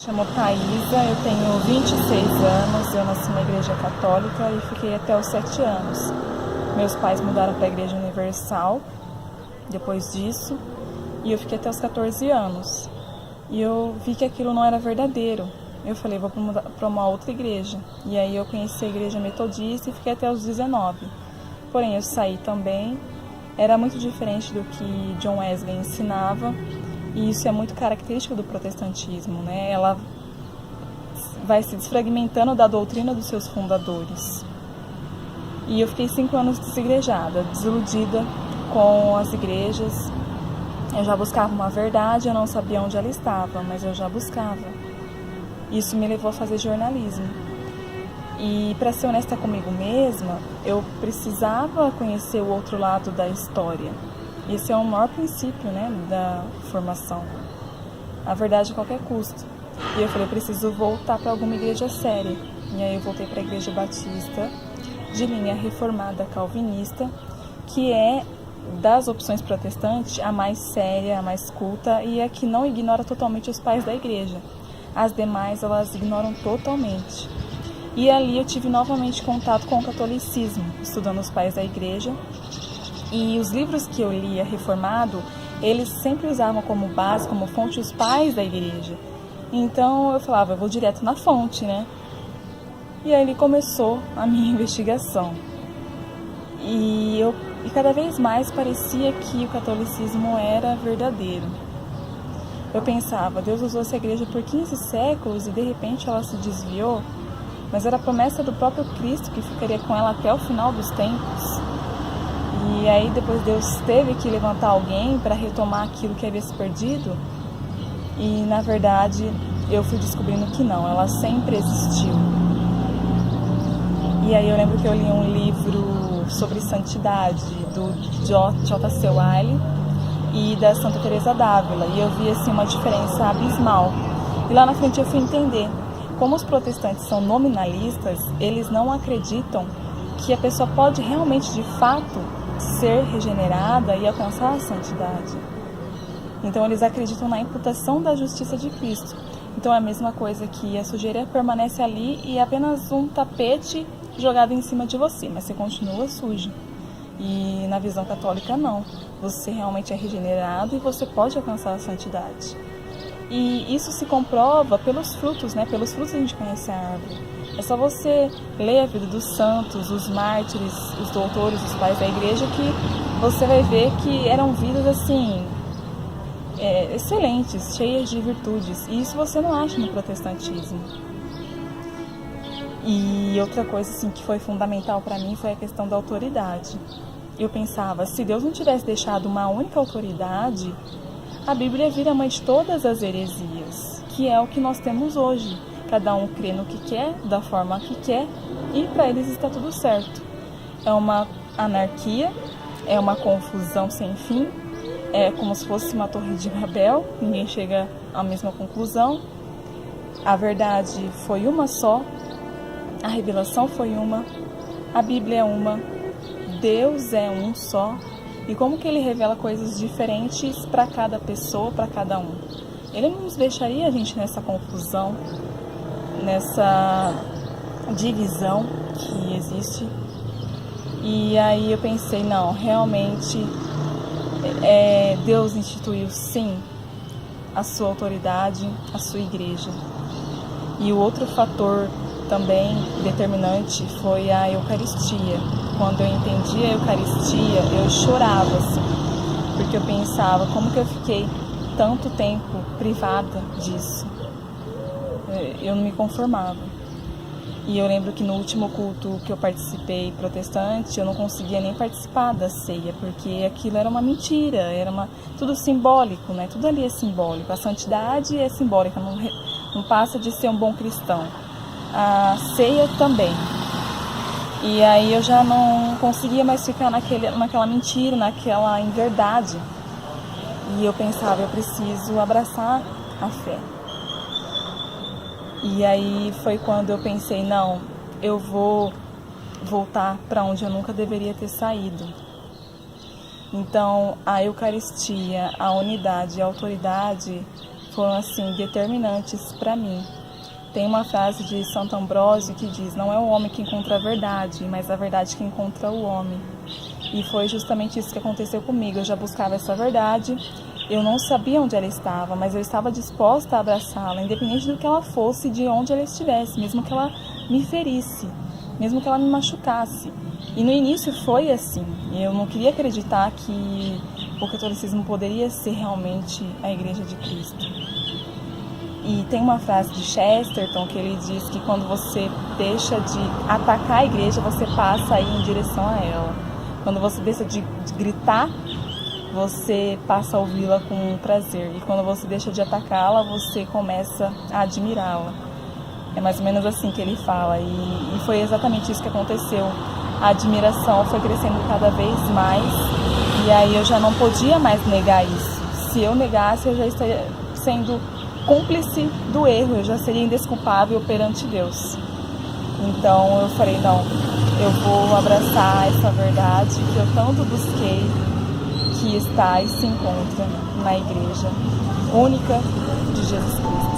Chamo Thaisa, eu tenho 26 anos, eu nasci na igreja católica e fiquei até os 7 anos. Meus pais mudaram para a igreja universal depois disso e eu fiquei até os 14 anos. E eu vi que aquilo não era verdadeiro. Eu falei, vou para uma outra igreja. E aí eu conheci a igreja metodista e fiquei até os 19. Porém, eu saí também. Era muito diferente do que John Wesley ensinava. E isso é muito característico do protestantismo, né? Ela vai se desfragmentando da doutrina dos seus fundadores. E eu fiquei 5 anos desigrejada, desiludida com as igrejas. Eu já buscava uma verdade, eu não sabia onde ela estava, mas eu já buscava. Isso me levou a fazer jornalismo. E, para ser honesta comigo mesma, eu precisava conhecer o outro lado da história. Esse é o maior princípio, né, da formação. A verdade a qualquer custo. E eu falei, eu preciso voltar para alguma igreja séria. E aí eu voltei para a Igreja Batista, de linha reformada calvinista, que é, das opções protestantes, a mais séria, a mais culta e a que não ignora totalmente os pais da igreja. As demais, elas ignoram totalmente. E ali eu tive novamente contato com o catolicismo, estudando os pais da igreja. E os livros que eu lia reformado, eles sempre usavam como base, como fonte, os pais da igreja. Então eu falava, eu vou direto na fonte, né? E aí começou a minha investigação. E cada vez mais parecia que o catolicismo era verdadeiro. Eu pensava, Deus usou essa igreja por 15 séculos e de repente ela se desviou, mas era a promessa do próprio Cristo que ficaria com ela até o final dos tempos. E aí depois Deus teve que levantar alguém para retomar aquilo que havia se perdido. E na verdade eu fui descobrindo que não, ela sempre existiu. E aí eu lembro que eu li um livro sobre santidade do J.C. Ryle e da Santa Teresa d'Ávila. E eu vi assim uma diferença abismal. E lá na frente eu fui entender. Como os protestantes são nominalistas, eles não acreditam que a pessoa pode realmente, de fato, ser regenerada e alcançar a santidade. Então eles acreditam na imputação da justiça de Cristo. Então é a mesma coisa que a sujeira permanece ali e é apenas um tapete jogado em cima de você, mas você continua sujo. E na visão católica não, você realmente é regenerado e você pode alcançar a santidade. E isso se comprova pelos frutos, né? Pelos frutos a gente conhece a árvore. É só você ler a vida dos santos, os mártires, os doutores, os pais da igreja, que você vai ver que eram vidas assim, excelentes, cheias de virtudes. E isso você não acha no protestantismo. E outra coisa assim, que foi fundamental para mim foi a questão da autoridade. Eu pensava, se Deus não tivesse deixado uma única autoridade, a Bíblia vira mãe de todas as heresias, que é o que nós temos hoje. Cada um crê no que quer, da forma que quer, e para eles está tudo certo. É uma anarquia, é uma confusão sem fim, é como se fosse uma torre de Babel, ninguém chega à mesma conclusão. A verdade foi uma só, a revelação foi uma, a Bíblia é uma, Deus é um só. E como que ele revela coisas diferentes para cada pessoa, para cada um? Ele não nos deixaria a gente nessa confusão, nessa divisão que existe. E aí eu pensei, não, realmente Deus instituiu sim a sua autoridade, a sua igreja. E o outro fator também determinante foi a Eucaristia. Quando eu entendi a Eucaristia, eu chorava, assim, porque eu pensava, como que eu fiquei tanto tempo privada disso? Eu não me conformava. E eu lembro que no último culto que eu participei protestante, eu não conseguia nem participar da ceia, porque aquilo era uma mentira, tudo simbólico, né? Tudo ali é simbólico. A santidade é simbólica, não passa de ser um bom cristão. A ceia também. E aí eu já não conseguia mais ficar naquela mentira, naquela inverdade. E eu pensava, eu preciso abraçar a fé. E aí foi quando eu pensei, não, eu vou voltar para onde eu nunca deveria ter saído. Então a Eucaristia, a unidade e a autoridade foram assim determinantes para mim. Tem uma frase de Santo Ambrósio que diz: não é o homem que encontra a verdade, mas a verdade que encontra o homem. E foi justamente isso que aconteceu comigo. Eu já buscava essa verdade, eu não sabia onde ela estava, mas eu estava disposta a abraçá-la, independente do que ela fosse, de onde ela estivesse, mesmo que ela me ferisse, mesmo que ela me machucasse. E no início foi assim. Eu não queria acreditar que o catolicismo poderia ser realmente a Igreja de Cristo. E tem uma frase de Chesterton que ele diz que quando você deixa de atacar a igreja, você passa a ir em direção a ela. Quando você deixa de gritar, você passa a ouvi-la com prazer. E quando você deixa de atacá-la, você começa a admirá-la. É mais ou menos assim que ele fala. E foi exatamente isso que aconteceu. A admiração foi crescendo cada vez mais. E aí eu já não podia mais negar isso. Se eu negasse, eu já estaria sendo cúmplice do erro, eu já seria indesculpável perante Deus. Então eu falei, não, eu vou abraçar essa verdade que eu tanto busquei, que está e se encontra na Igreja única de Jesus Cristo.